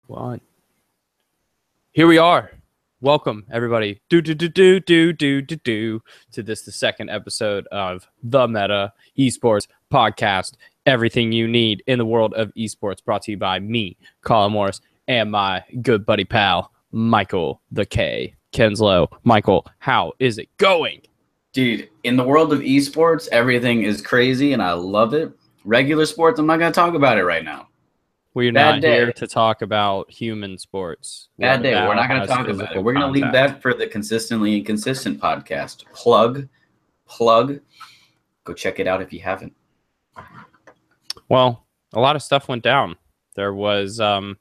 One. Here we are. Welcome, everybody. To this, the second episode of the Meta eSports podcast. Everything you need in the world of eSports, brought to you by me, Colin Morris, and my good buddy pal, Michael the K. Kenslow. Michael, how is it going? Dude, in the world of eSports, everything is crazy, and I love it. Regular sports, I'm not going to talk about it right now. We're not here to talk about human sports. Bad day. We're not going to talk about it. We're going to leave that for the Consistently Inconsistent podcast. Plug. Go check it out if you haven't. Well, a lot of stuff went down. There was a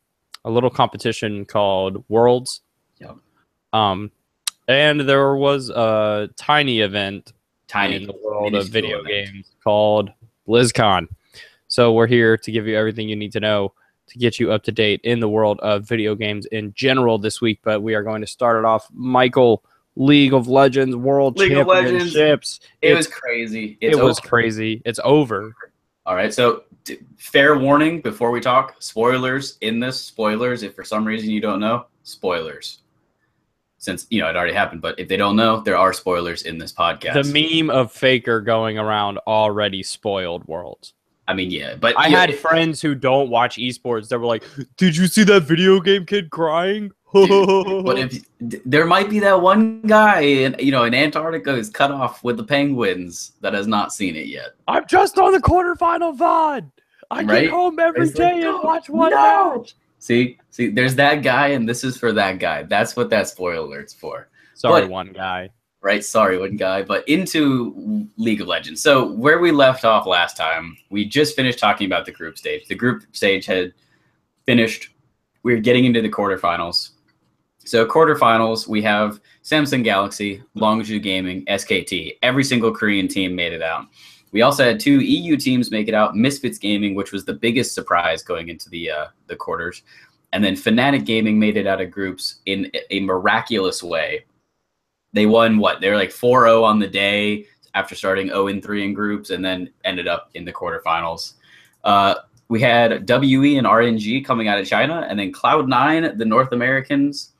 little competition called Worlds. Yep. And there was a tiny event in the world of video games called BlizzCon. So we're here to give you everything you need to know to get you up to date in the world of video games in general this week. But we are going to start it off, Michael, League of Legends World Championships. It was crazy. It was crazy. It's over. All right. So fair warning before we talk, spoilers in this. Spoilers, if for some reason you don't know, spoilers. Since, it already happened. But if they don't know, there are spoilers in this podcast. The meme of Faker going around already spoiled Worlds. I mean, yeah, but I had friends who don't watch esports that were like, "Did you see that video game kid crying?" Dude, but if there might be that one guy in Antarctica who's cut off with the penguins that has not seen it yet. I'm just on the quarterfinal VOD. I get home every day and watch one match. See, there's that guy, and this is for that guy. That's what that spoiler alert's for. One guy. Right, sorry, one guy, but into League of Legends. So where we left off last time, we just finished talking about the group stage. The group stage had finished. We were getting into the quarterfinals. So quarterfinals, we have Samsung Galaxy, Longzhu Gaming, SKT. Every single Korean team made it out. We also had two EU teams make it out, Misfits Gaming, which was the biggest surprise going into the quarters. And then Fnatic Gaming made it out of groups in a miraculous way. They won They were like 4-0 on the day after starting 0-3 in groups, and then ended up in the quarterfinals. We had WE and RNG coming out of China, and then Cloud9, the North Americans.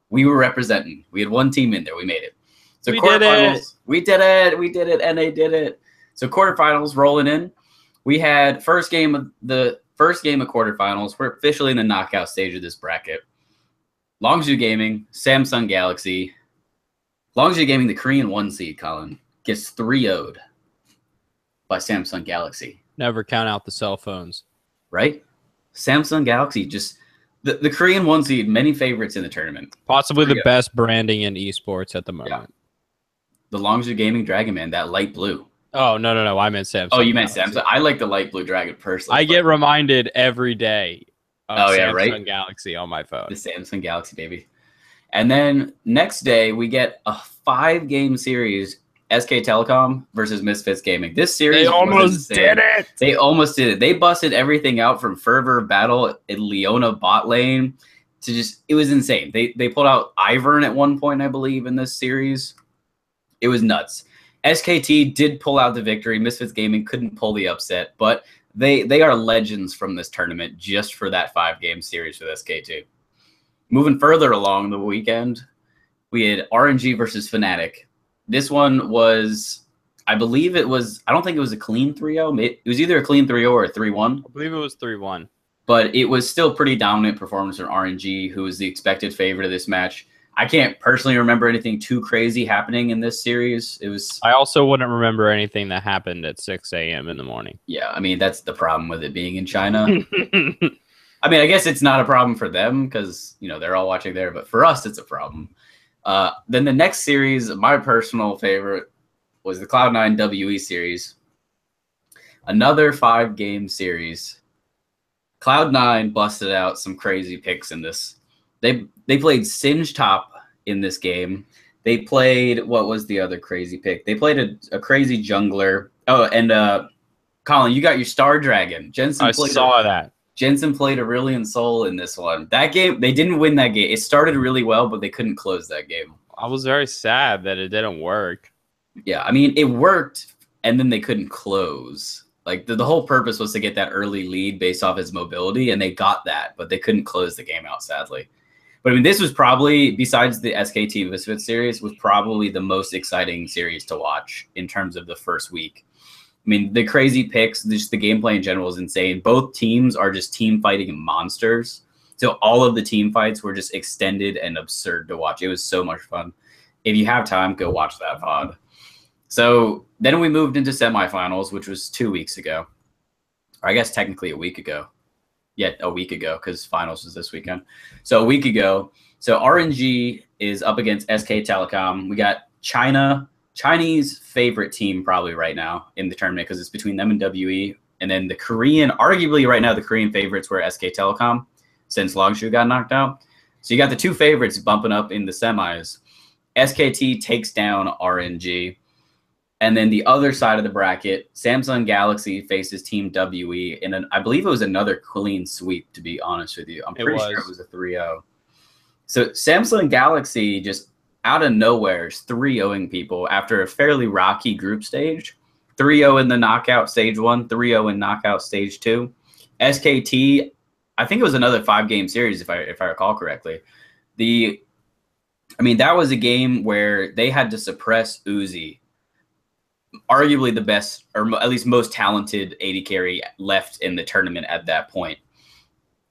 We were representing. We had one team in there. We made it. So we did it. We did it, and they did it. So quarterfinals rolling in. We had first game of quarterfinals. We're officially in the knockout stage of this bracket. Longzhu Gaming, Samsung Galaxy. Longzhu Gaming, the Korean 1 seed, Colin, gets 3-0'd by Samsung Galaxy. Never count out the cell phones. Right? Samsung Galaxy, just the Korean 1 seed, many favorites in the tournament. Possibly the best branding in esports at the moment. Yeah. The Longzhu Gaming Dragon Man, that light blue. Oh, no. I meant Samsung. Oh, you meant Samsung. I like the light blue dragon personally. I get reminded every day of Samsung Galaxy on my phone. The Samsung Galaxy, baby. And then next day, we get a 5-game series, SK Telecom versus Misfits Gaming. This series They almost did it. They almost did it. They busted everything out from Fervor Battle in Leona bot lane to just – it was insane. They pulled out Ivern at one point, I believe, in this series. It was nuts. SKT did pull out the victory. Misfits Gaming couldn't pull the upset, but they are legends from this tournament just for that 5-game series with SK2. Moving further along the weekend, we had RNG versus Fnatic. This one was, I don't think it was a clean 3-0. It was either a clean 3-0 or a 3-1. I believe it was 3-1. But it was still pretty dominant performance from RNG, who was the expected favorite of this match. I can't personally remember anything too crazy happening in this series. I also wouldn't remember anything that happened at 6 a.m. in the morning. Yeah, I mean, that's the problem with it being in China. I mean, I guess it's not a problem for them because, they're all watching there. But for us, it's a problem. Then the next series, my personal favorite, was the Cloud9 WE series. Another 5-game series. Cloud9 busted out some crazy picks in this. They played Singe top in this game. They played, what was the other crazy pick? They played a crazy jungler. Oh, and Colin, you got your Star Dragon. I saw that. Jensen played Aurelion Sol in this one. That game, they didn't win that game. It started really well, but they couldn't close that game. I was very sad that it didn't work. Yeah, I mean, it worked, and then they couldn't close. Like the whole purpose was to get that early lead based off his mobility, and they got that, but they couldn't close the game out, sadly. But I mean, this was probably, besides the SKT Misfits series, was probably the most exciting series to watch in terms of the first week. I mean, the crazy picks, just the gameplay in general is insane. Both teams are just team fighting monsters. So all of the team fights were just extended and absurd to watch. It was so much fun. If you have time, go watch that VOD. So then we moved into semifinals, which was 2 weeks ago. Or I guess technically a week ago. Yeah, a week ago, because finals was this weekend. So a week ago. So RNG is up against SK Telecom. We got Chinese favorite team probably right now in the tournament, because it's between them and WE. And then the Korean, arguably right now, the Korean favorites were SK Telecom, since Longshu got knocked out. So you got the two favorites bumping up in the semis. SKT takes down RNG. And then the other side of the bracket, Samsung Galaxy faces Team WE. And I believe it was another clean sweep, to be honest with you. I'm pretty sure it was a 3-0. So Samsung Galaxy just out of nowhere is 3-0ing people after a fairly rocky group stage. 3-0 in the knockout stage 1, 3-0 in knockout stage 2. SKT, I think it was another 5-game series, if I recall correctly. That was a game where they had to suppress Uzi, arguably the best, or at least most talented AD carry left in the tournament at that point.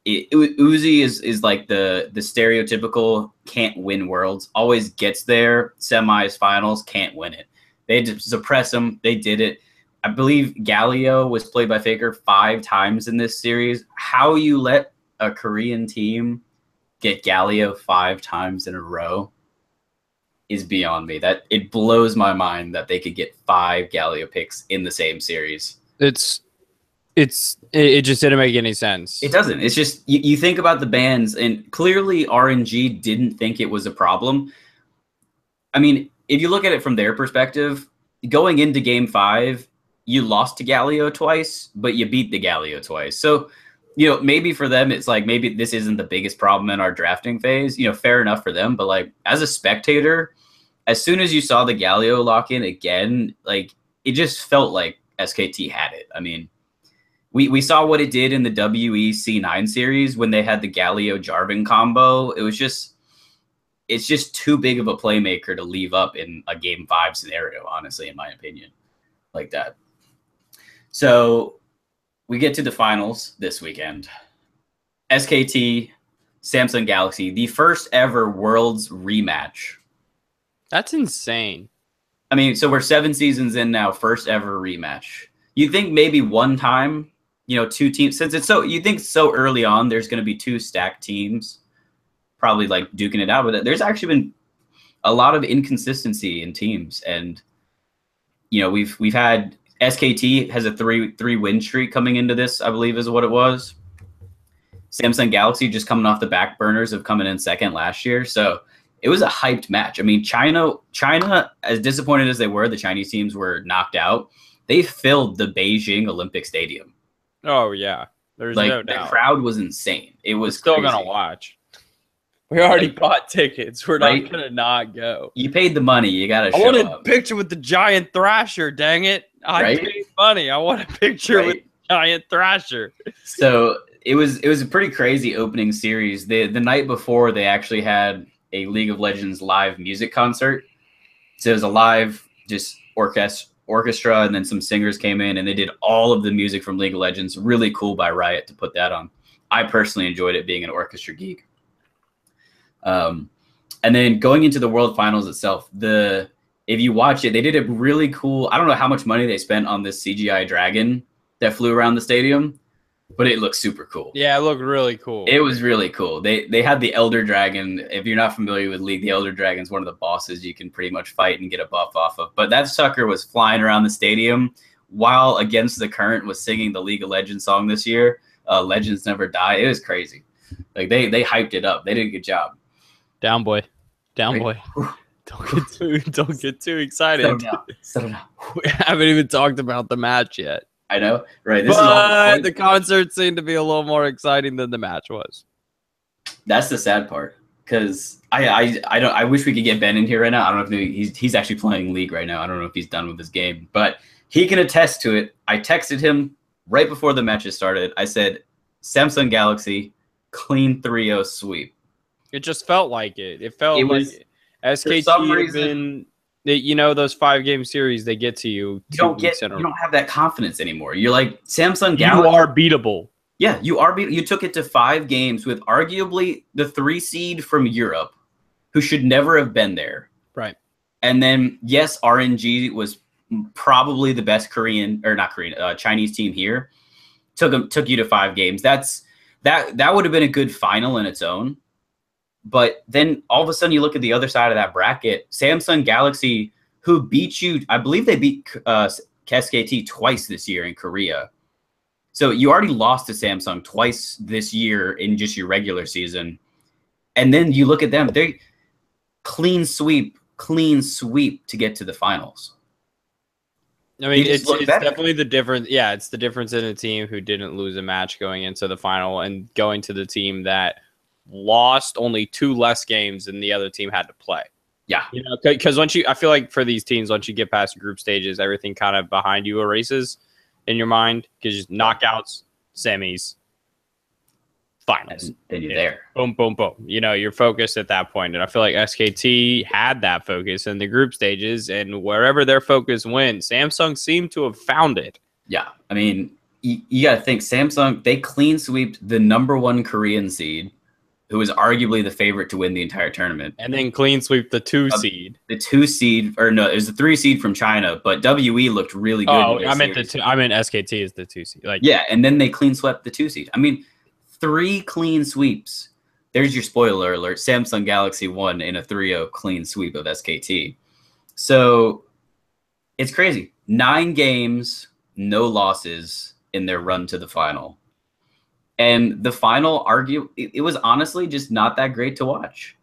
Uzi is like the stereotypical can't win worlds, always gets there, semis, finals, can't win it. They had to suppress him. They did it. I believe Galio was played by Faker 5 times in this series. How you let a Korean team get Galio 5 times in a row is beyond me. That it blows my mind that they could get 5 Galio picks in the same series. It just didn't make any sense. It doesn't. It's just you think about the bans, and clearly RNG didn't think it was a problem. I mean, if you look at it from their perspective, going into game 5, you lost to Galio twice, but you beat the Galio twice. So, maybe for them, it's like, maybe this isn't the biggest problem in our drafting phase. Fair enough for them. But like, as a spectator, as soon as you saw the Galio lock in again, like, it just felt like SKT had it. I mean, we saw what it did in the WEC9 series when they had the Galio Jarvan combo. It's just too big of a playmaker to leave up in a game 5 scenario, honestly, in my opinion, like that. So we get to the finals this weekend. SKT, Samsung Galaxy, the first ever Worlds rematch. That's insane. I mean, so we're 7 seasons in now, first ever rematch. You think maybe one time, 2 teams, since you think so early on, there's going to be 2 stacked teams, probably like duking it out. But there's actually been a lot of inconsistency in teams. And, we've had SKT has a 3 win streak coming into this, I believe is what it was. Samsung Galaxy just coming off the back burners of coming in second last year. So it was a hyped match. I mean, China, as disappointed as they were, the Chinese teams were knocked out. They filled the Beijing Olympic Stadium. Oh, yeah. There's no doubt. The crowd was insane. It was still going to watch. We already bought tickets. We're not going to not go. You paid the money. You got to show up. I want a picture with the giant thrasher, dang it. I paid money. I want a picture with the giant thrasher. So it was a pretty crazy opening series. The night before, they actually had a League of Legends live music concert. So it was a live just orchestra, and then some singers came in, and they did all of the music from League of Legends. Really cool by Riot to put that on. I personally enjoyed it, being an orchestra geek. And then going into the World Finals itself, if you watch it, they did a really cool, I don't know how much money they spent on this CGI dragon that flew around the stadium, but it looks super cool. Yeah, it looked really cool. It was really cool. They had the Elder Dragon. If you're not familiar with League, the Elder Dragon is one of the bosses you can pretty much fight and get a buff off of. But that sucker was flying around the stadium while Against the Current was singing the League of Legends song this year, Legends Never Die. It was crazy. Like they hyped it up. They did a good job. Down boy. Don't get too excited. Settle down. We haven't even talked about the match yet. I know, right? But the concert seemed to be a little more exciting than the match was. That's the sad part, because I wish we could get Ben in here right now. I don't know if he's actually playing League right now. I don't know if he's done with his game, but He can attest to it. I texted him right before the matches started. I said, Samsung Galaxy, clean 3-0 sweep. It just felt like it. It felt like SKT some had reason, been, those 5-game series they get to you. You don't have that confidence anymore. You're like Samsung Galaxy. You are beatable. Yeah, you are beatable. You took it to 5 games with arguably the 3 seed from Europe, who should never have been there. Right. And then yes, RNG was probably the best Chinese team here. Took you to 5 games. That would have been a good final in its own. But then all of a sudden you look at the other side of that bracket, Samsung Galaxy, who beat you, I believe they beat SKT twice this year in Korea. So you already lost to Samsung twice this year in just your regular season. And then you look at them, they clean sweep to get to the finals. I mean, it's definitely the difference. Yeah, it's the difference in a team who didn't lose a match going into the final and going to the team that lost only 2 less games than the other team had to play. Yeah. Because I feel like for these teams, once you get past group stages, everything kind of behind you erases in your mind because knockouts, semis, finals. And then you're there. Boom, boom, boom. You're focused at that point. And I feel like SKT had that focus in the group stages, and wherever their focus went, Samsung seemed to have found it. Yeah. I mean, you got to think Samsung, they clean sweeped the #1 Korean seed, who was arguably the favorite to win the entire tournament. And then clean sweep the 2 seed. The 2 seed, or no, it was the 3 seed from China, but WE looked really good. Oh, I meant SKT is the 2 seed. Yeah, and then they clean swept the 2 seed. I mean, 3 clean sweeps. There's your spoiler alert. Samsung Galaxy won in a 3-0 clean sweep of SKT. So it's crazy. 9 games, no losses in their run to the final. And the final it was honestly just not that great to watch.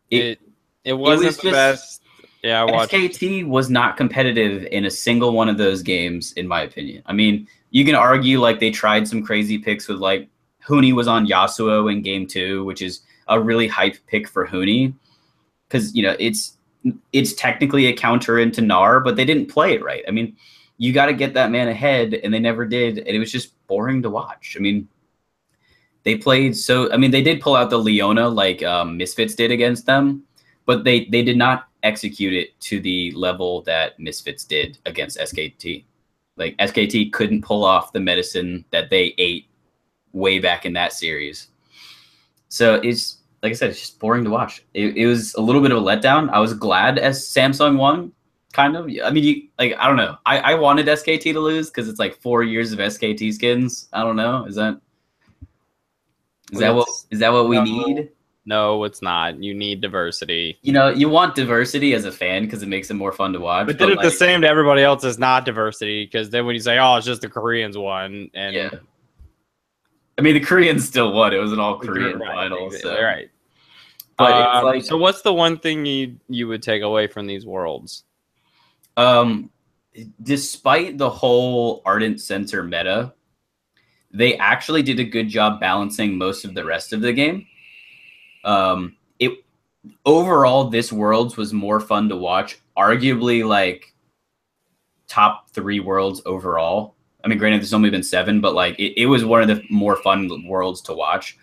It wasn't the best. Yeah, I watched. SKT was not competitive in a single one of those games, in my opinion. I mean, you can argue they tried some crazy picks with Huni was on Yasuo in game 2, which is a really hype pick for Huni. Because, it's technically a counter into Gnar, but they didn't play it right. I mean, you got to get that man ahead, and they never did, and it was just boring to watch. I mean, they did pull out the Leona like Misfits did against them, but they did not execute it to the level that Misfits did against SKT. SKT couldn't pull off the medicine that they ate way back in that series. So it's, like I said, it's just boring to watch. It was a little bit of a letdown. I was glad as Samsung won. Kind of. I mean, I don't know. I wanted SKT to lose because it's 4 years of SKT skins. I don't know. Is that what we need? No, it's not. You need diversity. You want diversity as a fan because it makes it more fun to watch. But then it's the same to everybody else is not diversity, because then when you say, oh, it's just the Koreans won. And yeah. I mean, the Koreans still won. It was an all-Korean final. So. Right. But so what's the one thing you would take away from these worlds? Despite the whole Ardent Center meta, they actually did a good job balancing most of the rest of the game. Overall, this Worlds was more fun to watch. Arguably, top 3 Worlds overall. I mean, granted, there's only been 7, but it was one of the more fun Worlds to watch,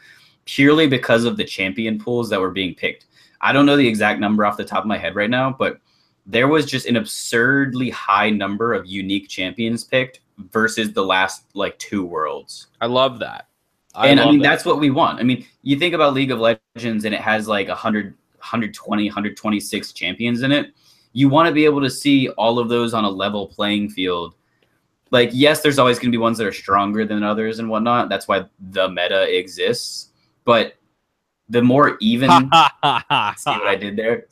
purely because of the champion pools that were being picked. I don't know the exact number off the top of my head right now, but there was just an absurdly high number of unique champions picked versus the last 2 Worlds. I love that. I mean, that's what we want. I mean, you think about League of Legends and it has 100, 120, 126 champions in it. You want to be able to see all of those on a level playing field. Yes, there's always going to be ones that are stronger than others and whatnot. That's why the meta exists. But the more even, see what I did there?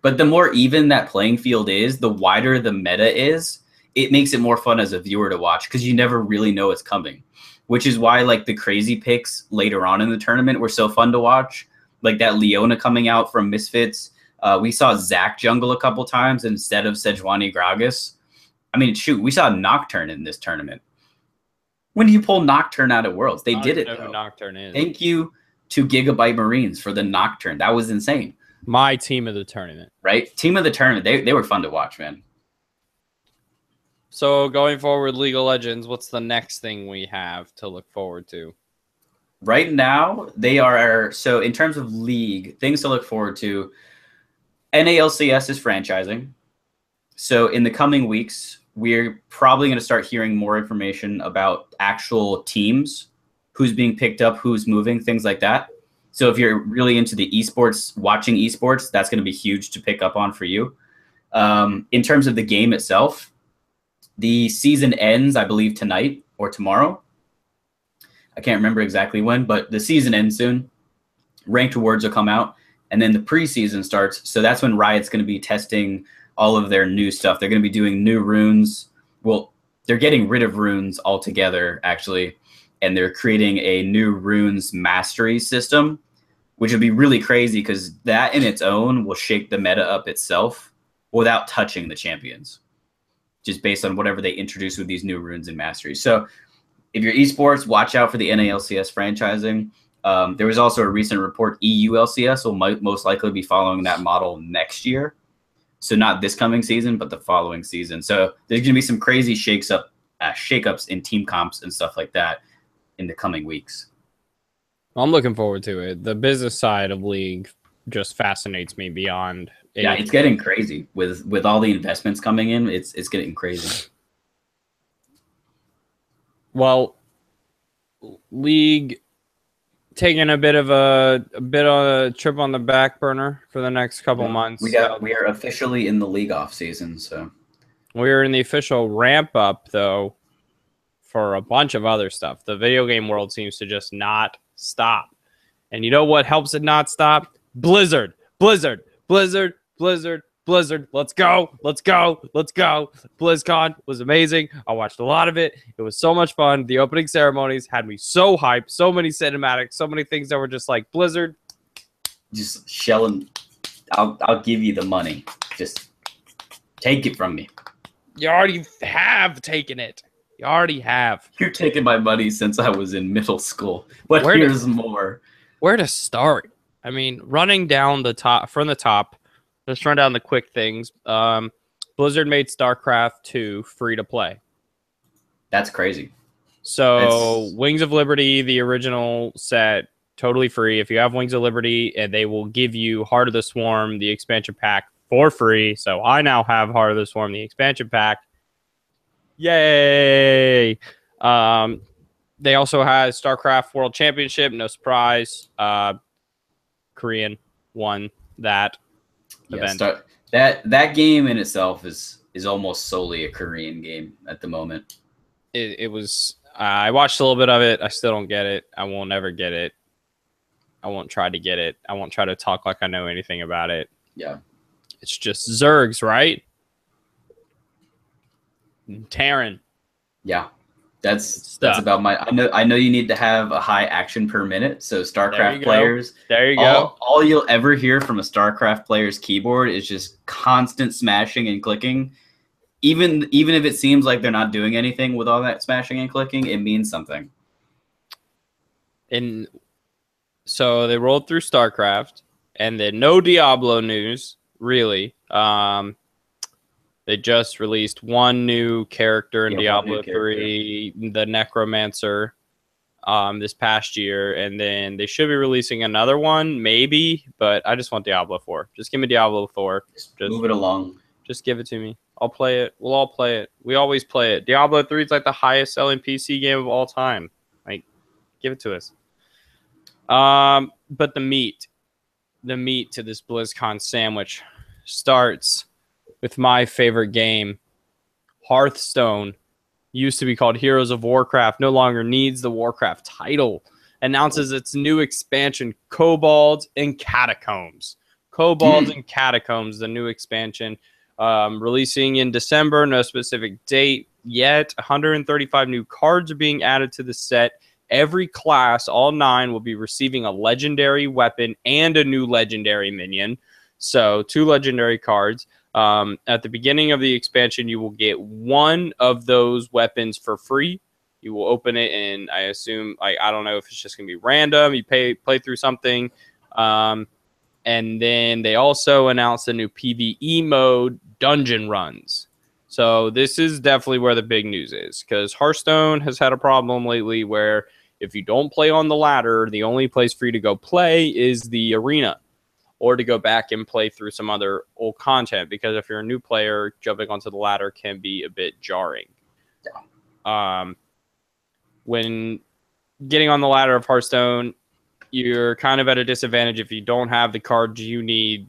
But the more even that playing field is, the wider the meta is, it makes it more fun as a viewer to watch because you never really know what's coming, which is why the crazy picks later on in the tournament were so fun to watch. That Leona coming out from Misfits. We saw Zac jungle a couple times instead of Sejuani Gragas. I mean, shoot, we saw Nocturne in this tournament. When do you pull Nocturne out of Worlds? They did it, though. Who Nocturne is. Thank you to Gigabyte Marines for the Nocturne. That was insane. My team of the tournament. Right? Team of the tournament. They were fun to watch, man. So going forward, League of Legends, what's the next thing we have to look forward to? Right now, they are so in terms of league things to look forward to. NALCS is franchising. So in the coming weeks, we're probably going to start hearing more information about actual teams, who's being picked up, who's moving, things like that. So if you're really into the esports, watching esports, that's going to be huge to pick up on for you. In terms of the game itself, the season ends, I believe, tonight or tomorrow. I can't remember exactly when, but the season ends soon. Ranked awards will come out, and then the preseason starts. So that's when Riot's going to be testing all of their new stuff. They're going to be doing new runes. Well, they're getting rid of runes altogether, actually, and they're creating a new runes mastery system, which would be really crazy because that in its own will shake the meta up itself without touching the champions, just based on whatever they introduce with these new runes and masteries. So if you're esports, watch out for the NALCS franchising. There was also a recent report EULCS will most likely be following that model next year. So not this coming season, but the following season. So there's going to be some crazy shakeups in team comps and stuff like that in the coming weeks. I'm looking forward to it. The business side of League just fascinates me beyond. Yeah, it's getting crazy with all the investments coming in. It's getting crazy. Well, League taking a bit of a trip on the back burner for the next couple months. We are officially in the league off season, so we're in the official ramp up though for a bunch of other stuff. The video game world seems to just not stop. And you know what helps it not stop? Blizzard. Let's go. BlizzCon was amazing. I watched a lot of it. It was so much fun. The opening ceremonies had me so hyped. So many cinematics, so many things that were just like Blizzard. Just shelling. I'll give you the money. Just take it from me. You already have taken it. You already have. You're taking my money since I was in middle school. But here's more. Where to start? I mean, running down the top from the top. Let's run down the quick things. Blizzard made StarCraft 2 free to play. That's crazy. So Wings of Liberty, the original set, totally free. If you have Wings of Liberty, and they will give you Heart of the Swarm, the expansion pack, for free. So I now have Heart of the Swarm, the expansion pack. Yay! They also had StarCraft World Championship. No surprise. Korean won that. Event. That game in itself is almost solely a Korean game at the moment. It was. I watched a little bit of it. I still don't get it. I won't ever get it. I won't try to get it. I won't try to talk like I know anything about it. Yeah, it's just Zergs, right? Terran. Yeah. That's about my. I know you need to have a high action per minute. So StarCraft players, there you go. All you'll ever hear from a StarCraft player's keyboard is just constant smashing and clicking. Even if it seems like they're not doing anything with all that smashing and clicking, it means something. And so they rolled through StarCraft, and then no Diablo news really. They just released one new character in Diablo 3, the Necromancer, this past year. And then they should be releasing another one, maybe. But I just want Diablo 4. Just give me Diablo 4. Just move it along. Just give it to me. I'll play it. We'll all play it. We always play it. Diablo 3 is like the highest selling PC game of all time. Like, give it to us. But the meat to this BlizzCon sandwich starts with my favorite game, Hearthstone. Used to be called Heroes of Warcraft, no longer needs the Warcraft title. Announces its new expansion, Kobolds and Catacombs. Kobolds and Catacombs, the new expansion. Releasing in December, no specific date yet. 135 new cards are being added to the set. Every class, all 9, will be receiving a legendary weapon and a new legendary minion. So 2 legendary cards. At the beginning of the expansion, you will get one of those weapons for free. You will open it, and I assume, I don't know if it's just going to be random. You play through something. And then they also announced a new PvE mode, Dungeon Runs. So this is definitely where the big news is, because Hearthstone has had a problem lately where if you don't play on the ladder, the only place for you to go play is the arena, or to go back and play through some other old content, because if you're a new player, jumping onto the ladder can be a bit jarring. When getting on the ladder of Hearthstone, you're kind of at a disadvantage if you don't have the cards you need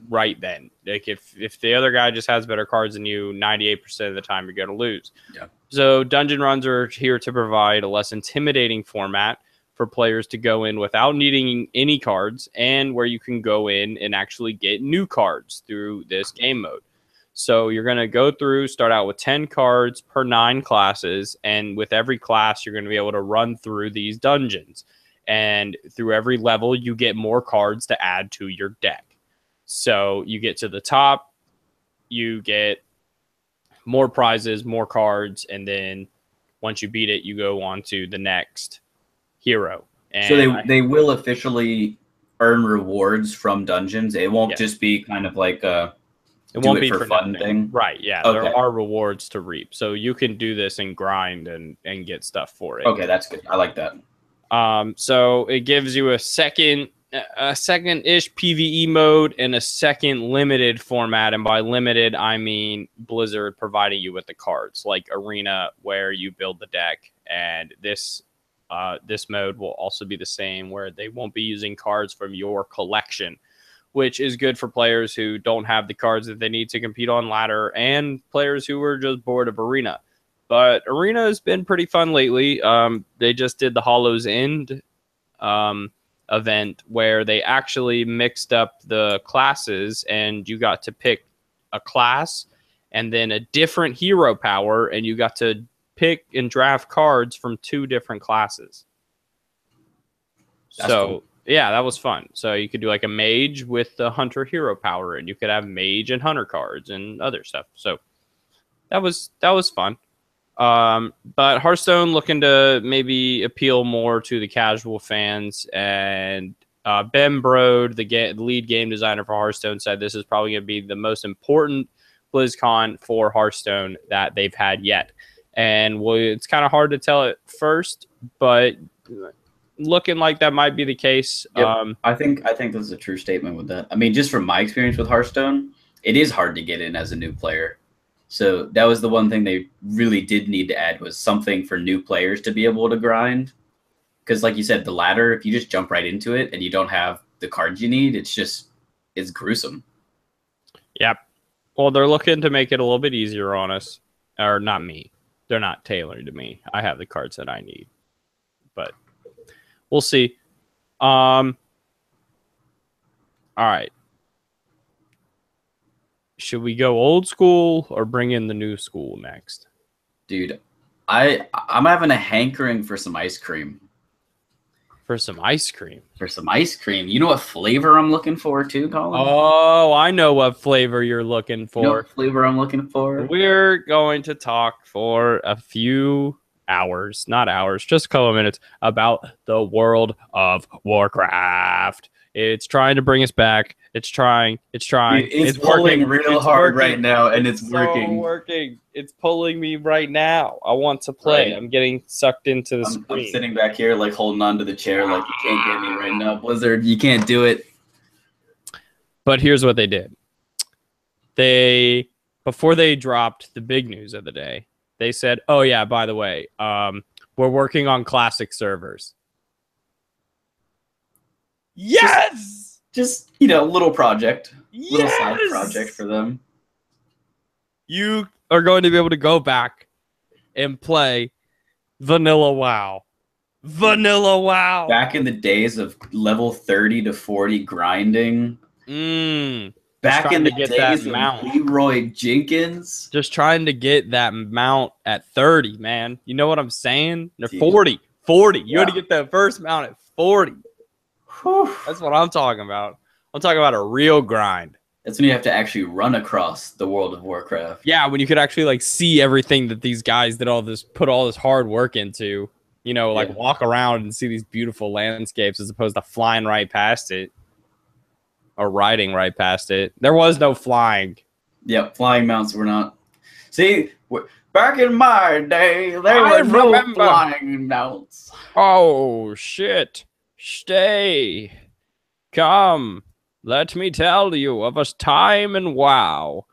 right then. Like if the other guy just has better cards than you, 98% of the time you're going to lose. Yeah. So dungeon runs are here to provide a less intimidating format for players to go in without needing any cards, and where you can go in and actually get new cards through this game mode. So you're going to go through, start out with 10 cards per 9 classes, and with every class, you're going to be able to run through these dungeons. And through every level, you get more cards to add to your deck. So you get to the top, you get more prizes, more cards, and then once you beat it, you go on to the next hero. And so they will officially earn rewards from dungeons. It won't just be kind of like a it won't be for fun thing. Right, yeah. Okay. There are rewards to reap. So you can do this and grind and get stuff for it. Okay, that's good. I like that. So it gives you a second-ish PvE mode and a second limited format. And by limited, I mean Blizzard providing you with the cards, like Arena, where you build the deck. And this mode will also be the same, where they won't be using cards from your collection, which is good for players who don't have the cards that they need to compete on ladder, and players who are just bored of Arena. But Arena has been pretty fun lately. They just did the Hollow's End event, where they actually mixed up the classes, and you got to pick a class and then a different hero power, and you got to pick and draft cards from 2 different classes. That's cool. Yeah, that was fun. So you could do like a mage with the hunter hero power, and you could have mage and hunter cards and other stuff. So that was fun. But Hearthstone looking to maybe appeal more to the casual fans, and Ben Brode, the lead game designer for Hearthstone, said this is probably going to be the most important BlizzCon for Hearthstone that they've had yet. And it's kind of hard to tell at first, but looking like that might be the case. Yep. I think this is a true statement with that. I mean, just from my experience with Hearthstone, it is hard to get in as a new player. So that was the one thing they really did need to add, was something for new players to be able to grind. Because like you said, the ladder, if you just jump right into it and you don't have the cards you need, it's gruesome. Yep. Well, they're looking to make it a little bit easier on us. Or not me. They're not tailored to me. I have the cards that I need. But we'll see. All right. Should we go old school or bring in the new school next? Dude, I'm having a hankering for some ice cream. For some ice cream? For some ice cream. You know what flavor I'm looking for too, Colin? Oh, I know what flavor you're looking for. You know what flavor I'm looking for? We're going to talk for a few hours, not hours, just a couple of minutes, about the World of Warcraft. It's trying to bring us back. It's trying. It's pulling real hard right now, and it's working. It's pulling me right now. I want to play. Right. I'm getting sucked into the screen. I'm sitting back here, like holding on to the chair, like you can't get me right now, Blizzard. You can't do it. But here's what they did. Before they dropped the big news of the day, they said, "Oh yeah, by the way, we're working on classic servers." Yes! Just a little project. Yes! Little side project for them. You are going to be able to go back and play Vanilla WoW. Vanilla WoW. Back in the days of level 30 to 40 grinding. Back in the days of Leroy Jenkins. Just trying to get that mount at 30, man. You know what I'm saying? They're 40. 40. You got to get that first mount at 40. Whew. That's what I'm talking about. I'm talking about a real grind. That's when you have to actually run across the World of Warcraft. Yeah, when you could actually like see everything that these guys put all this hard work into. Like walk around and see these beautiful landscapes as opposed to flying right past it. Or riding right past it. There was no flying. Yep, flying mounts were not See, back in my day, there were no flying mounts. Oh, shit. Stay. Come. Let me tell you of a time in WoW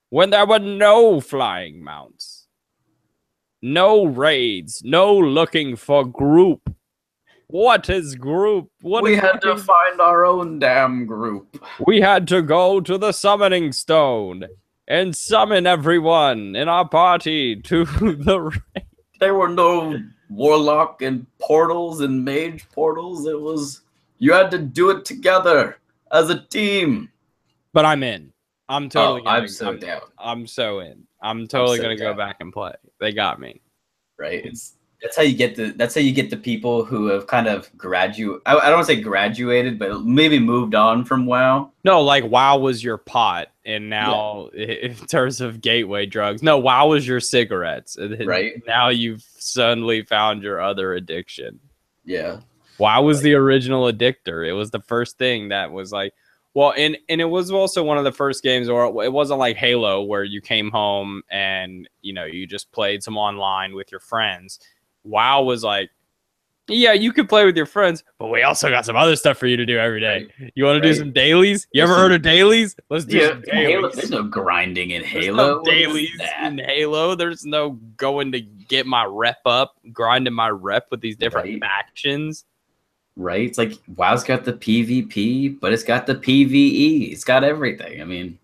when there were no flying mounts. No raids. No looking for group. What is group? We had to find our own damn group. We had to go to the summoning stone and summon everyone in our party to the raid. There were no warlock and portals and mage portals. It was, you had to do it together as a team. But I'm in. I'm totally down. I'm so in. I'm totally going to go back and play. They got me. Right? That's how you get the people who have kind of I don't want to say graduated, but maybe moved on from WoW. No, like WoW was your pot, and now in terms of gateway drugs, no, WoW was your cigarettes. Right. Now you've suddenly found your other addiction. Yeah. WoW was the original addictor. It was the first thing that was like, well, and it was also one of the first games where it wasn't like Halo where you came home and, you know, you just played some online with your friends. WoW was like, yeah, you could play with your friends, but we also got some other stuff for you to do every day. You want to do some dailies? You ever heard of dailies? Let's do some dailies. Halo, there's no grinding in Halo. No dailies in Halo. There's no going to get my rep up, grinding my rep with these different factions. Right? It's like WoW's got the PvP, but it's got the PvE. It's got everything. I mean,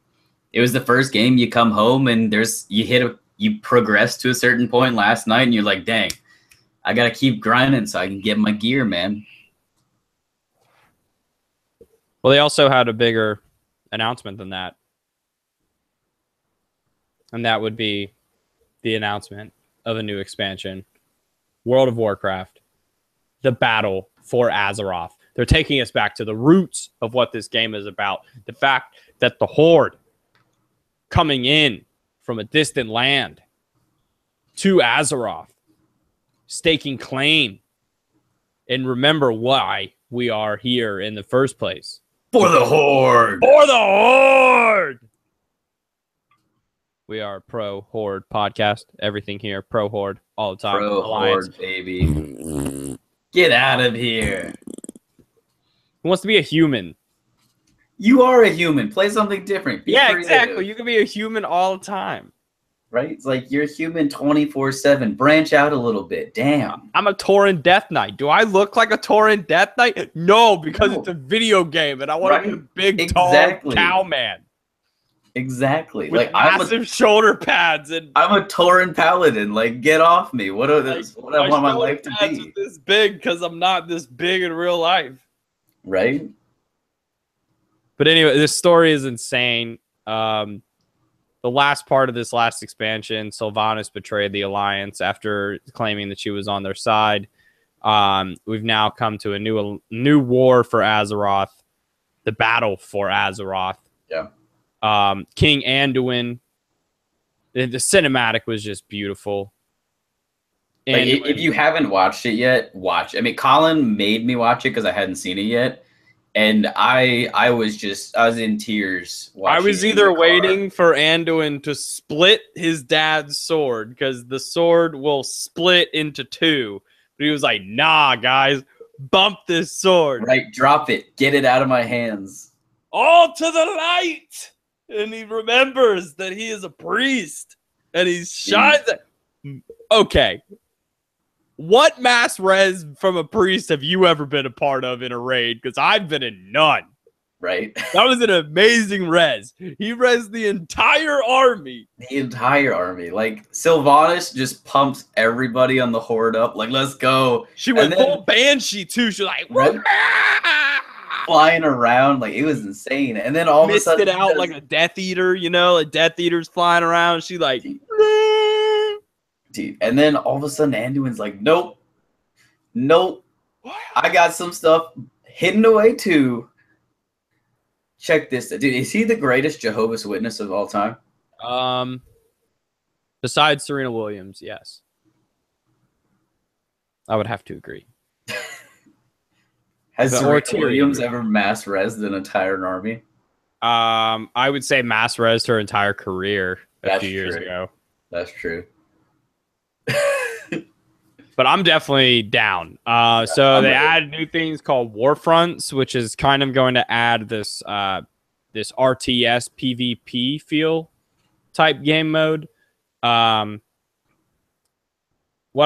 it was the first game you come home and you progress to a certain point last night and you're like, dang, I gotta keep grinding so I can get my gear, man. Well, they also had a bigger announcement than that. And that would be the announcement of a new expansion. World of Warcraft. The battle for Azeroth. They're taking us back to the roots of what this game is about. The fact that the Horde coming in from a distant land to Azeroth, staking claim, and remember why we are here in the first place. For the Horde! For the Horde! We are Pro Horde podcast. Everything here, Pro Horde, all the time. Pro Horde, baby. Get out of here. Who wants to be a human? You are a human. Play something different. Be creative. Exactly. You can be a human all the time. Right? It's like you're human 24/7. Branch out a little bit. Damn. I'm a Tauren Death Knight. Do I look like a Tauren Death Knight? No, because it's a video game and I want to be a big, tall cow man. Exactly. With like massive shoulder pads and I'm a Tauren Paladin. Like, get off me. What are those? What I want my life to be? This big because I'm not this big in real life. Right. But anyway, this story is insane. The last part of this last expansion, Sylvanas betrayed the Alliance after claiming that she was on their side. We've now come to a new war for Azeroth, the battle for Azeroth. Yeah. King Anduin. The cinematic was just beautiful. Like, if you haven't watched it yet, watch. I mean, Colin made me watch it because I hadn't seen it yet. And I was in tears watching. I was either waiting for Anduin to split his dad's sword because the sword will split into two. But he was like, nah, guys, bump this sword. Right, drop it. Get it out of my hands. All to the light. And he remembers that he is a priest. And he shines. Okay. What mass res from a priest have you ever been a part of in a raid? Because I've been in none. Right. That was an amazing res. He res the entire army. The entire army. Like, Sylvanas just pumps everybody on the Horde up. Like, let's go. She went full Banshee, too. She was like, right? Flying around. Like, it was insane. And then all of a sudden, it out like a Death Eater, you know? A Death Eater's flying around. She like... Dude, and then all of a sudden Anduin's like, nope, I got some stuff hidden away too. Check this, dude. Is he the greatest Jehovah's Witness of all time? Besides Serena Williams, yes, I would have to agree. Has Serena Williams ever mass resed an entire army? I would say mass resed her entire career. a few years ago. That's true. But I'm definitely down. So they added new things called Warfronts, which is kind of going to add this this RTS PvP feel type game mode. What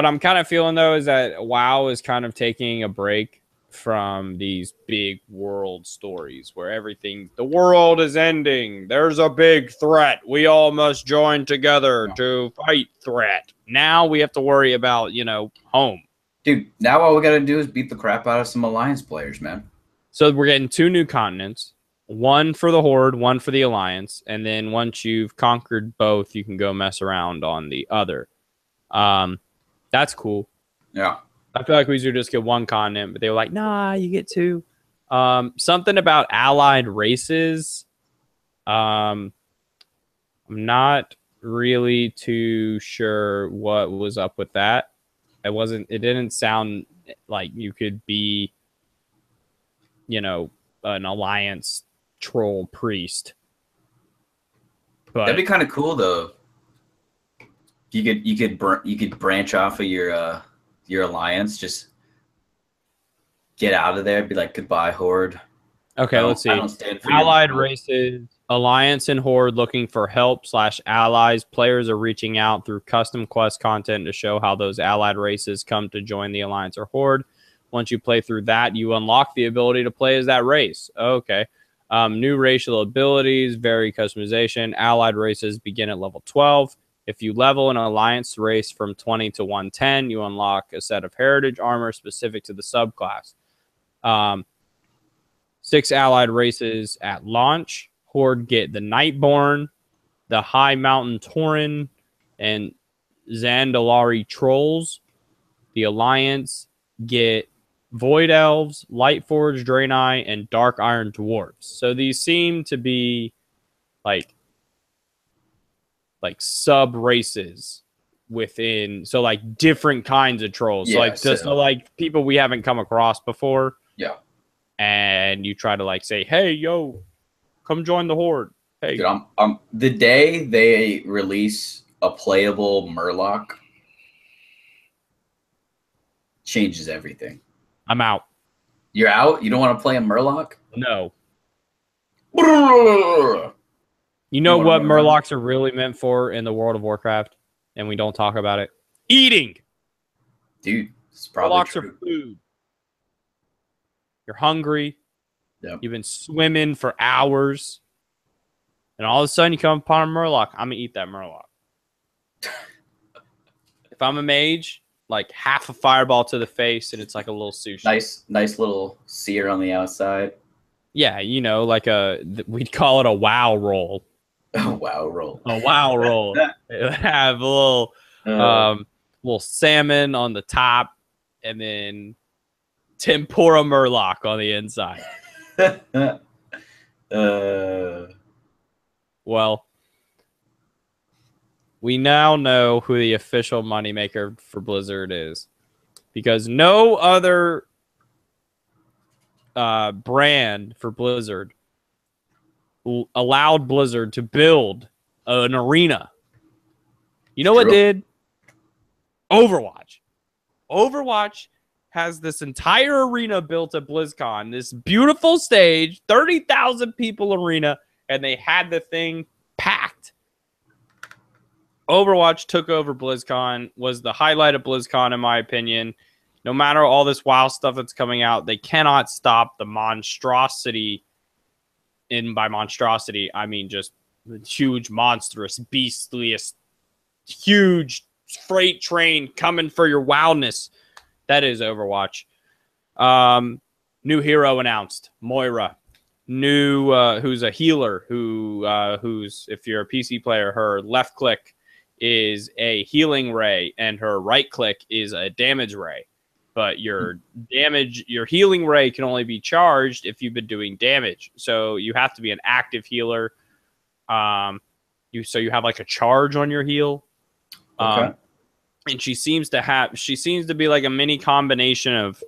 I'm kind of feeling though is that WoW is kind of taking a break from these big world stories where the world is ending. There's a big threat. We all must join together to fight threat. Now we have to worry about, home. Dude, now all we got to do is beat the crap out of some Alliance players, man. So we're getting 2 new continents, one for the Horde, one for the Alliance. And then once you've conquered both, you can go mess around on the other. That's cool. Yeah. I feel like we should just get 1 continent, but they were like, nah, you get 2. Something about allied races. I'm not really too sure what was up with that. It didn't sound like you could be, an alliance troll priest. But that'd be kind of cool though. You could branch off of your alliance, just get out of there, be like, goodbye, Horde. Okay, let's see. Allied races, Alliance and Horde looking for help/allies. Players are reaching out through custom quest content to show how those allied races come to join the Alliance or Horde. Once you play through that, you unlock the ability to play as that race. Okay. New racial abilities, vary customization. Allied races begin at level 12. If you level an Alliance race from 20 to 110, you unlock a set of heritage armor specific to the subclass. 6 allied races at launch. Horde get the Nightborn, the High Mountain Tauren, and Zandalari Trolls. The Alliance get Void Elves, Lightforged Draenei, and Dark Iron Dwarves. So these seem to be like sub races within, so like different kinds of trolls. Yeah, so like people we haven't come across before. Yeah. And you try to like say, hey, yo, come join the Horde. Hey, dude, the day they release a playable Murloc changes everything. I'm out. You're out? You don't want to play a Murloc? No. You know what Murlocs are really meant for in the World of Warcraft, and we don't talk about it? Eating. Dude, it's probably Murlocs are food. You're hungry. Yep. You've been swimming for hours. And all of a sudden you come upon a Murloc. I'm going to eat that Murloc. If I'm a mage, like half a fireball to the face, and it's like a little sushi. Nice little sear on the outside. Yeah, we'd call it a wow roll. A wow roll. A wow roll. It would have a little salmon on the top, and then tempura Murloc on the inside. Well, we now know who the official moneymaker for Blizzard is, because no other brand for Blizzard allowed Blizzard to build an arena. You know what did? Overwatch. Overwatch has this entire arena built at BlizzCon, this beautiful stage, 30,000 people arena, and they had the thing packed. Overwatch took over BlizzCon, was the highlight of BlizzCon, in my opinion. No matter all this WoW stuff that's coming out, they cannot stop the monstrosity. And by monstrosity, I mean just huge, monstrous, beastliest, huge freight train coming for your wildness. That is Overwatch. New hero announced, Moira. New, who's a healer, who's, if you're a PC player, her left click is a healing ray and her right click is a damage ray. But your healing ray can only be charged if you've been doing damage. So you have to be an active healer. So you have like a charge on your heal. Okay. And she seems to be like a mini combination of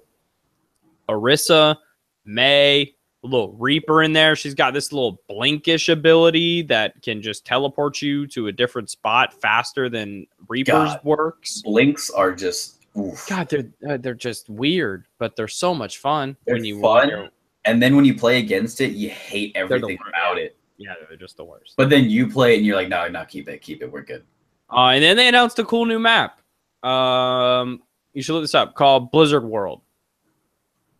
Orisa, Mei, a little Reaper in there. She's got this little blinkish ability that can just teleport you to a different spot faster than Reaper's works. Blinks are just God, they're just weird, but they're so much fun when you fun. And then when you play against it, you hate everything about it. Yeah, they're just the worst. But then you play it and you're like, no, keep it. We're good. And then they announced a cool new map. You should look this up, called Blizz-World.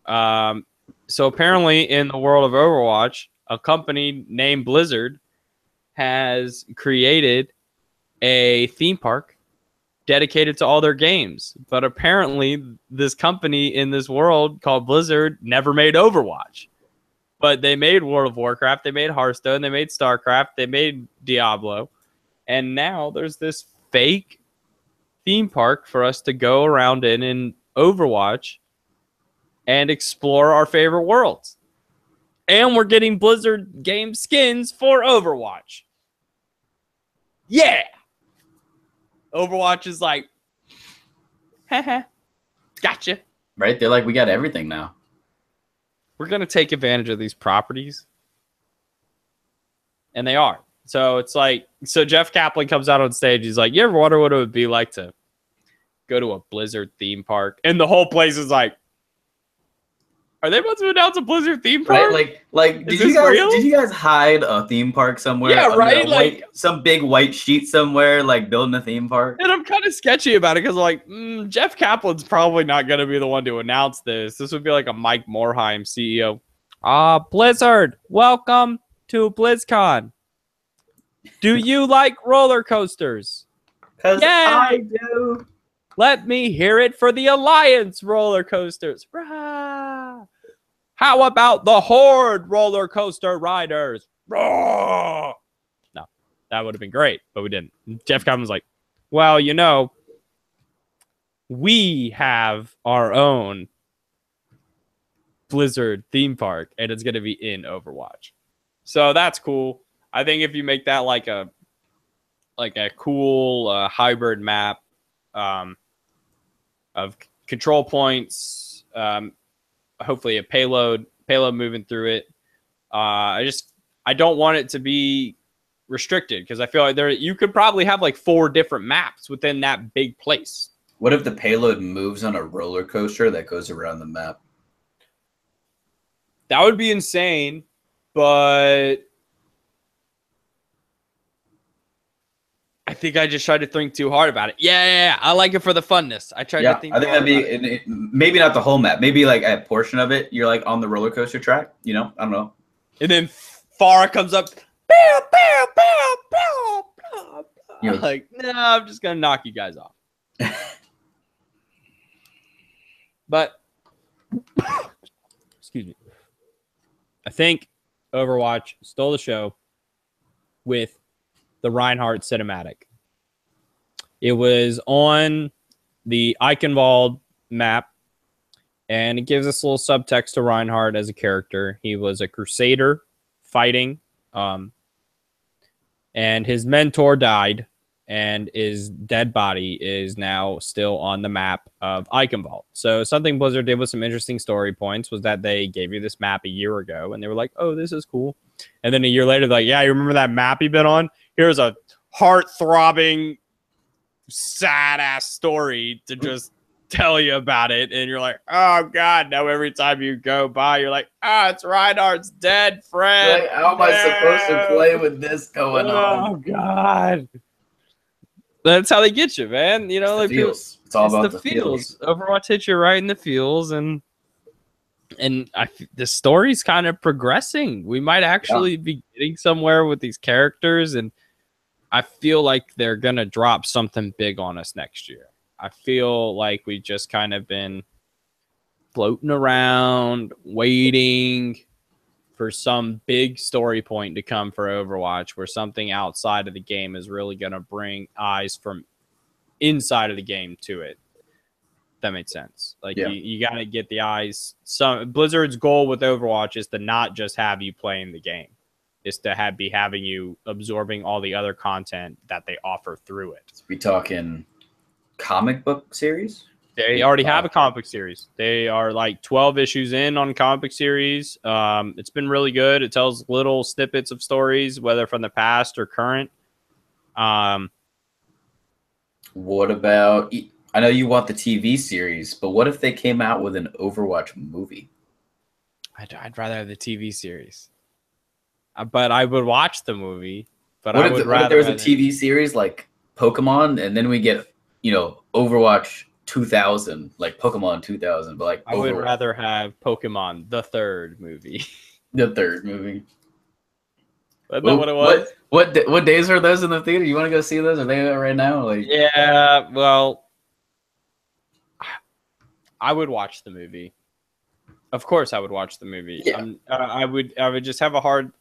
So apparently in the world of Overwatch, a company named Blizzard has created a theme park dedicated to all their games. But apparently this company in this world called Blizzard never made Overwatch. But they made World of Warcraft, they made Hearthstone, they made StarCraft, they made Diablo. And now there's this fake theme park for us to go around in Overwatch and explore our favorite worlds. And we're getting Blizzard game skins for Overwatch. Yeah! Overwatch is like, haha, gotcha. Right? They're like, we got everything now. We're going to take advantage of these properties. And they are. So it's like, so Jeff Kaplan comes out on stage. He's like, you ever wonder what it would be like to go to a Blizzard theme park? And the whole place is like, are they about to announce a Blizzard theme park? Right? Like did you guys hide a theme park somewhere? Yeah, right? Like some big white sheet somewhere, like building a theme park. And I'm kind of sketchy about it because like Jeff Kaplan's probably not going to be the one to announce this. This would be like a Mike Morhaime, CEO. Blizzard, welcome to BlizzCon. Do you like roller coasters? Because I do. Let me hear it for the Alliance roller coasters. Rah! How about the Horde roller coaster riders? Rah! No, that would have been great, but we didn't. Jeff Kaplan was like, well, you know, we have our own Blizzard theme park, and it's going to be in Overwatch. So that's cool. I think if you make that like a cool hybrid map of control points, hopefully a payload moving through it. I don't want it to be restricted because I feel like you could probably have like 4 different maps within that big place. What if the payload moves on a roller coaster that goes around the map? That would be insane, but I think I just tried to think too hard about it. Yeah. I like it for the funness. I tried to think. I think that'd be maybe not the whole map. Maybe like a portion of it. You're like on the roller coaster track. You know, I don't know. And then Farah comes up. Bow, bow, bow, bow, bow, bow. You're like, no, I'm just gonna knock you guys off. But excuse me. I think Overwatch stole the show with the Reinhardt cinematic. It was on the Eichenwald map, and it gives us a little subtext to Reinhardt as a character. He was a crusader fighting, and his mentor died, and his dead body is now still on the map of Eichenwald. So something Blizzard did with some interesting story points was that they gave you this map a year ago, and they were like, oh, this is cool. And then a year later, like, yeah, you remember that map you've been on? Here's a heart-throbbing, sad-ass story to just tell you about it. And you're like, oh, God. Now every time you go by, you're like, it's Reinhardt's dead friend. Like, how am I supposed to play with this going on? Oh, God. That's how they get you, man. You know, it's feels. It's all about the feels. Overwatch hits you right in the feels, and the story's kind of progressing. We might actually be getting somewhere with these characters, and I feel like they're gonna drop something big on us next year. I feel like we just kind of been floating around, waiting for some big story point to come for Overwatch, where something outside of the game is really gonna bring eyes from inside of the game to it. That makes sense. Like you got to get the eyes. Blizzard's goal with Overwatch is to not just have you playing the game. It's to be having you absorbing all the other content that they offer through it. We talking comic book series? They already have a comic book series. They are like 12 issues in on comic book series. It's been really good. It tells little snippets of stories, whether from the past or current. What about? I know you want the TV series, but what if they came out with an Overwatch movie? I'd rather have the TV series, but I would watch the movie. But What I if, would what if rather there was a have TV series like Pokemon, and then we get Overwatch 2000, like Pokemon 2000, but like I would rather have Pokemon the third movie. the third movie. Isn't that what it was? What days are those in the theater? You want to go see those? Are they right now? Like, yeah, well, I would watch the movie. Of course, I would watch the movie. Yeah. I would just have a hard.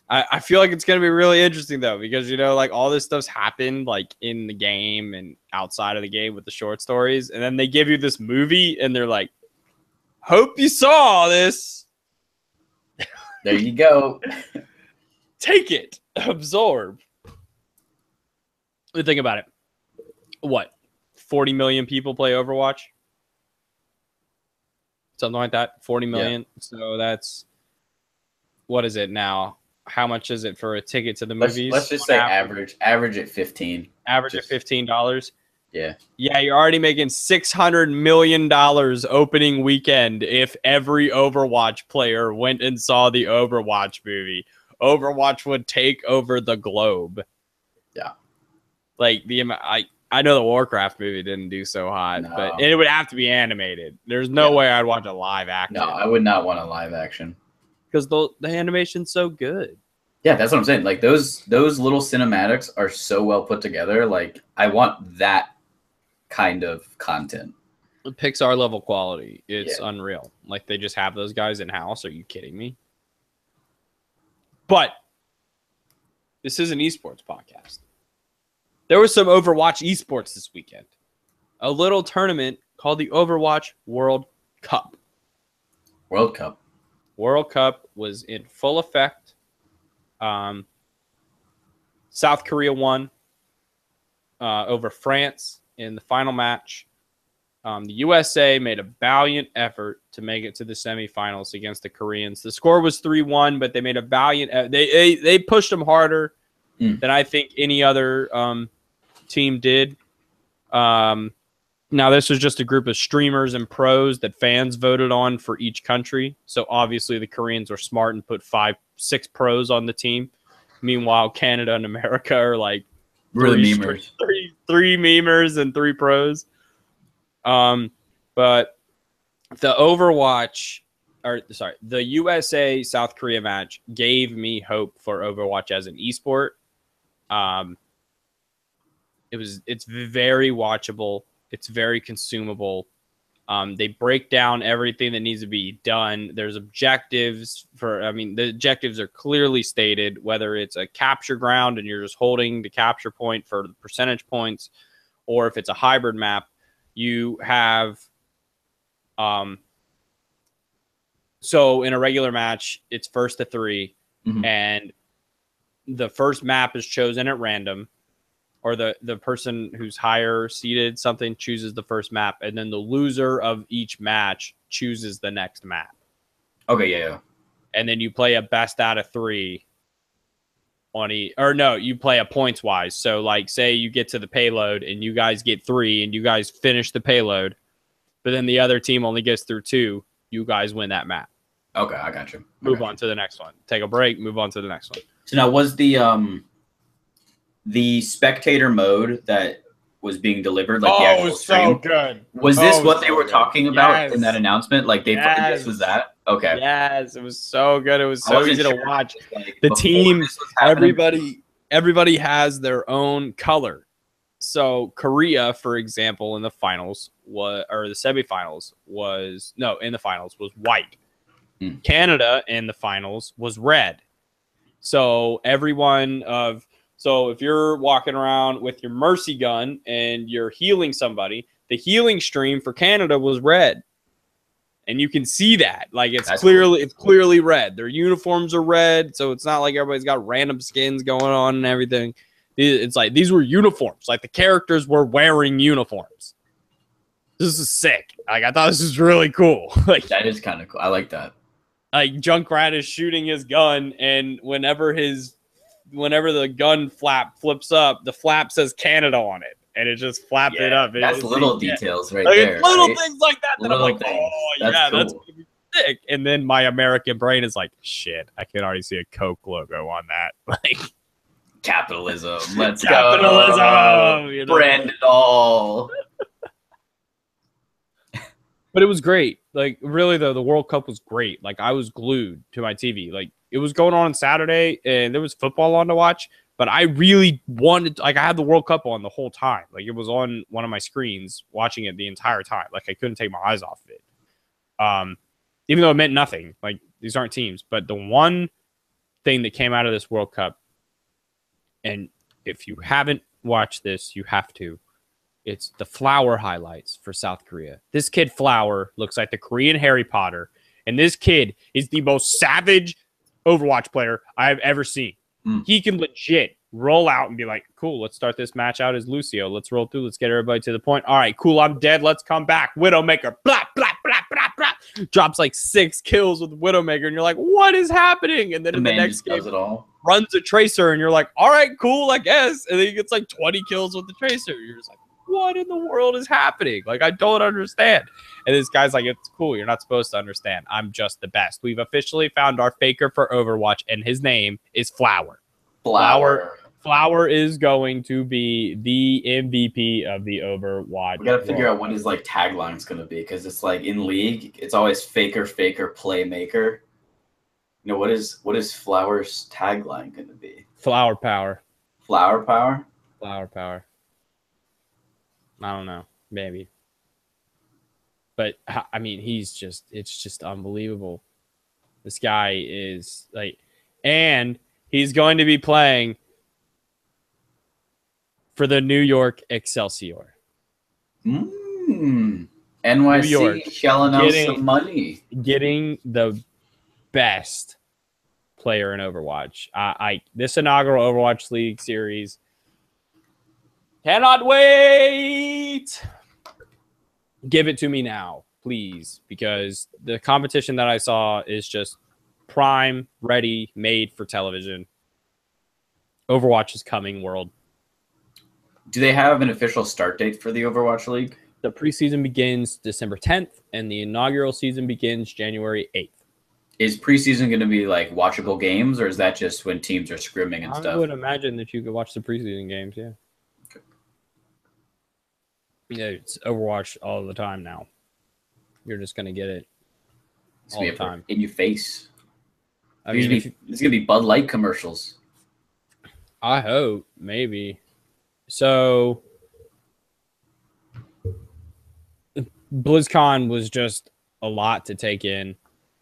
I feel like it's gonna be really interesting though, because like all this stuff's happened like in the game and outside of the game with the short stories, and then they give you this movie, and they're like, "Hope you saw this." there you go. Take it, absorb. Think about it. What? 40 million people play Overwatch? Something like that. 40 million. Yeah. So that's, what is it now? How much is it for a ticket to the movies? Let's just say average at 15. Average at $15. Yeah. Yeah, you're already making $600 million opening weekend if every Overwatch player went and saw the Overwatch movie. Overwatch would take over the globe. Yeah. Like I know the Warcraft movie didn't do so hot, but it would have to be animated. There's no way I'd watch a live action. No, I would not want a live action. Because the animation's so good. Yeah, that's what I'm saying. Like those little cinematics are so well put together. Like I want that kind of content. Pixar level quality. It's unreal. Like they just have those guys in house. Are you kidding me? But this is an esports podcast. There was some Overwatch esports this weekend. A little tournament called the Overwatch World Cup. World Cup was in full effect. South Korea won over France in the final match. The USA made a valiant effort to make it to the semifinals against the Koreans. The score was 3-1, but they made a valiant. They pushed them harder than I think any other team did. Now, this was just a group of streamers and pros that fans voted on for each country. So obviously, the Koreans were smart and put 5-6 pros on the team. Meanwhile, Canada and America are like really memers. Three memers and 3 pros. But the the USA South Korea match gave me hope for Overwatch as an esport. It's very watchable. It's very consumable. They break down everything that needs to be done. There's objectives the objectives are clearly stated, whether it's a capture ground and you're just holding the capture point for the percentage points, or if it's a hybrid map. You have, so in a regular match, it's 1st to 3, and the first map is chosen at random, or the person who's higher seeded something chooses the first map, and then the loser of each match chooses the next map. Okay, yeah. And then you play a best out of 3 you play a points wise. So like say you get to the payload and you guys get 3 and you guys finish the payload, but then the other team only gets through 2, you guys win that map. Okay, I got you. Move on to the next one. Take a break, move on to the next one. So now was the spectator mode that was being delivered, like the actual stream, so good. Was this what they were talking about in that announcement? Like this was that? Okay. Yes, it was so good. It was so easy to watch. The team, everybody has their own color. So Korea, for example, in the finals in the finals was white. Canada in the finals was red. So if you're walking around with your mercy gun and you're healing somebody, the healing stream for Canada was red. And you can see that. Like it's clearly red. Their uniforms are red, so it's not like everybody's got random skins going on and everything. It's like these were uniforms. Like the characters were wearing uniforms. this is sick. Like, I thought this was really cool. Like, that is kind of cool. I like that. Like, Junkrat is shooting his gun, and whenever the gun flap flips up, the flap says Canada on it, and it just flapped it up. That's little details right like, there. It's little right? things like that that I'm like, things. oh, that's yeah, cool. that's going to be sick. And then my American brain is like, shit, I can already see a Coke logo on that. Like, capitalism. Let's go. You know? Brand it all. But it was great. Like, really, though, the World Cup was great. Like, I was glued to my TV. Like, it was going on Saturday, and there was football on to watch. But I really wanted, like, I had the World Cup on the whole time. Like, it was on one of my screens, watching it the entire time. Like, I couldn't take my eyes off of it. Even though it meant nothing. Like, these aren't teams. But the one thing that came out of this World Cup, and if you haven't watched this, you have to. It's the Flower highlights for South Korea. This kid Flower looks like the Korean Harry Potter, and this kid is the most savage Overwatch player I've ever seen. He can legit roll out and be like, cool, let's start this match out as Lucio. Let's roll through. Let's get everybody to the point. All right, cool, I'm dead. Let's come back. Widowmaker, blah, blah, blah, blah, blah. Drops like 6 kills with Widowmaker, and you're like, what is happening? And then in the next game, runs a Tracer, and you're like, all right, cool, I guess. And then he gets like 20 kills with the Tracer. You're just like, what in the world is happening? Like, I don't understand. And this guy's like, it's cool. You're not supposed to understand. I'm just the best. We've officially found our faker for Overwatch, and his name is Flower. Flower is going to be the MVP of the Overwatch. We got to figure out what his like tagline is going to be, because it's like in League, it's always faker, playmaker. You know, what is Flower's tagline going to be? Flower power. Flower power? Flower power. I don't know. Maybe. But, I mean, it's just unbelievable. This guy is like, and he's going to be playing for the New York Excelsior. NYC shelling out some money. Getting the best player in Overwatch. This inaugural Overwatch League series, cannot wait. Give it to me now, please, because the competition that I saw is just prime, ready, made for television. Overwatch is coming, world. Do they have an official start date for the Overwatch League? The preseason begins December 10th, and the inaugural season begins January 8th. Is preseason going to be like watchable games, or is that just when teams are scrimming and stuff? I would imagine that you could watch the preseason games, yeah. Yeah, it's Overwatch all the time now. You're just going to get it all the time. In your face. I mean, it's going to be Bud Light commercials. I hope, maybe. So, BlizzCon was just a lot to take in.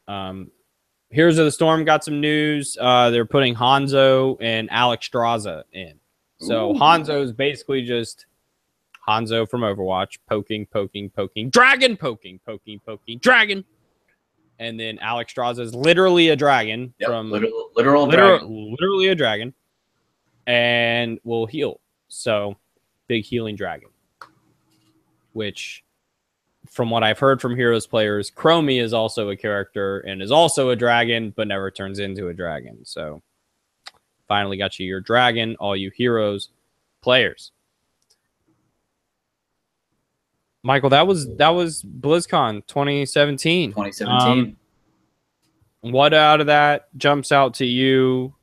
Heroes of the Storm got some news. They're putting Hanzo and Alex Straza in. So, Hanzo is basically just Hanzo from Overwatch, poking, dragon, poking, dragon. And then Alex Straza is literally a dragon from literally a dragon, and will heal. So, big healing dragon. Which, from what I've heard from Heroes players, Chromie is also a character and is also a dragon, but never turns into a dragon. So, finally got you your dragon, all you Heroes players. Michael, that was BlizzCon 2017. What out of that jumps out to you?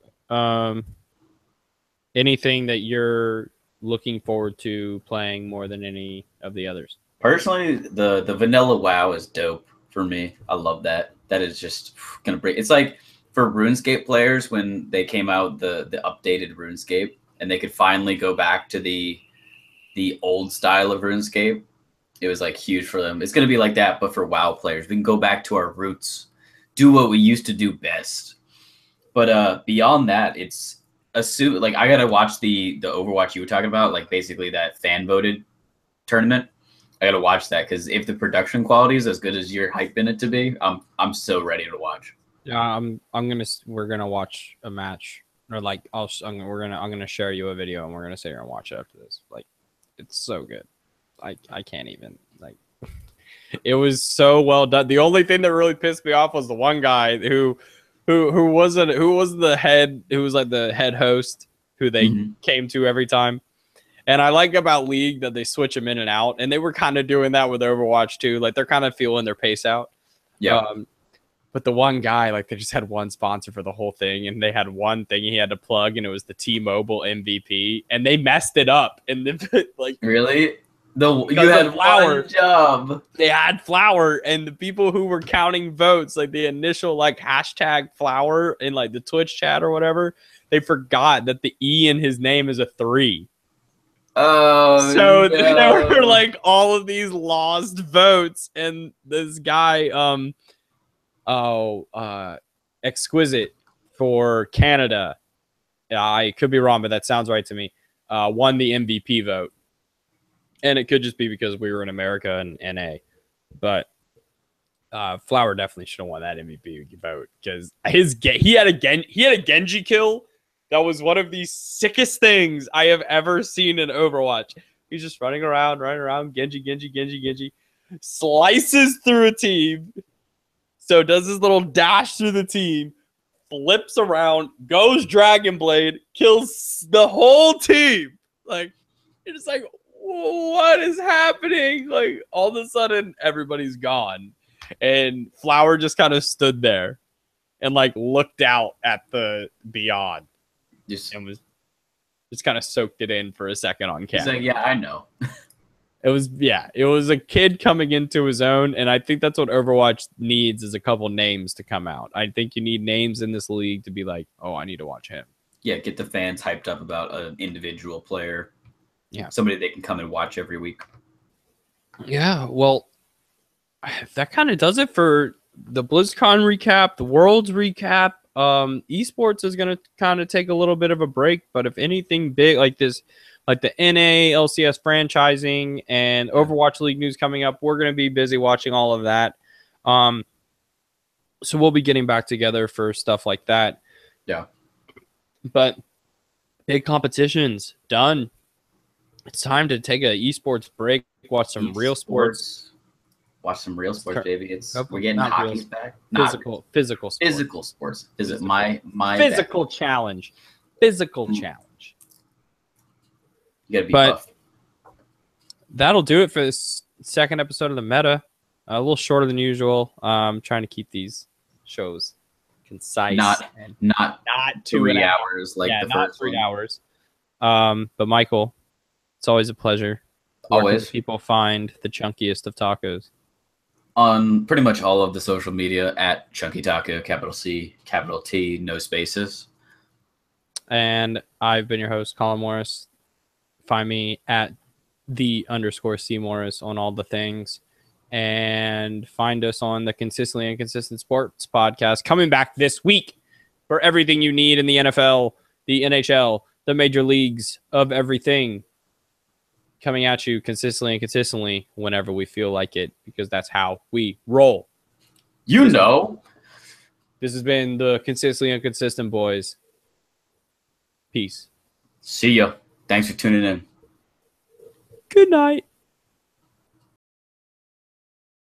Anything that you're looking forward to playing more than any of the others? Personally, the vanilla WoW is dope for me. I love that. That is just gonna break. It's like for RuneScape players when they came out the updated RuneScape and they could finally go back to the old style of RuneScape. It was like huge for them. It's going to be like that, but for WoW players. We can go back to our roots, do what we used to do best. But beyond that, it's like I got to watch the Overwatch you were talking about, like basically that fan voted tournament. I got to watch that because if the production quality is as good as you're hyping it to be, I'm so ready to watch. Yeah, we're gonna watch a match, or like I'm gonna share you a video and we're gonna sit here and watch it after this. Like, it's so good. I can't even, like, It was so well done. The only thing that really pissed me off was the one guy who was the head, who was like the head host, who they came to every time. And I like about League that they switch them in and out, and they were kind of doing that with Overwatch too. Like they're kind of feeling their pace out. Yeah. But the one guy, like they just had one sponsor for the whole thing, and they had one thing he had to plug, and it was the T-Mobile MVP, and they messed it up. And like really, you had Flower one job. They had Flower, and the people who were counting votes, like the initial like hashtag Flower in like the Twitch chat or whatever, they forgot that the E in his name is a 3. Oh, so there were like all of these lost votes, and this guy, Exquisite for Canada, I could be wrong, but that sounds right to me, won the MVP vote. And it could just be because we were in America and NA. But Flower definitely should have won that MVP vote, because he had a Genji kill. That was one of the sickest things I have ever seen in Overwatch. He's just running around, Genji, slices through a team. So does his little dash through the team, flips around, goes Dragon Blade, kills the whole team. Like, you're just like, what is happening? Like, all of a sudden, everybody's gone. And Flower just kind of stood there and, like, looked out at the beyond. And was just kind of soaked it in for a second on camera. He's like, yeah, I know. It was a kid coming into his own, and I think that's what Overwatch needs, is a couple names to come out. I think you need names in this league to be like, oh, I need to watch him. Yeah, get the fans hyped up about an individual player. Yeah. Somebody they can come and watch every week. Yeah, well, that kind of does it for the BlizzCon recap, the Worlds recap. Esports is going to kind of take a little bit of a break, but if anything big like this, like the NA, LCS franchising, and Overwatch League news coming up, we're going to be busy watching all of that. So we'll be getting back together for stuff like that. Yeah. But big competitions done. It's time to take a esports break, watch some real sports. Watch some real sports, baby. We're getting not hockey's real, back. Physical sports. Physical sports. Is it my physical bad. Challenge? Physical challenge. You gotta be buff. That'll do it for this second episode of the meta. A little shorter than usual. Trying to keep these shows concise. Not 3 hours like the first 3 hours. But Michael, it's always a pleasure. Always. Where can people find the chunkiest of tacos? On pretty much all of the social media at Chunky Taco, capital C, capital T, no spaces. And I've been your host, Colin Morris. Find me at _C Morris on all the things. And find us on the Consistently Inconsistent Sports podcast, coming back this week for everything you need in the NFL, the NHL, the major leagues of everything. Coming at you consistently and consistently whenever we feel like it, because that's how we roll. This has been the Consistently Inconsistent Boys. Peace. See ya. Thanks for tuning in. Good night.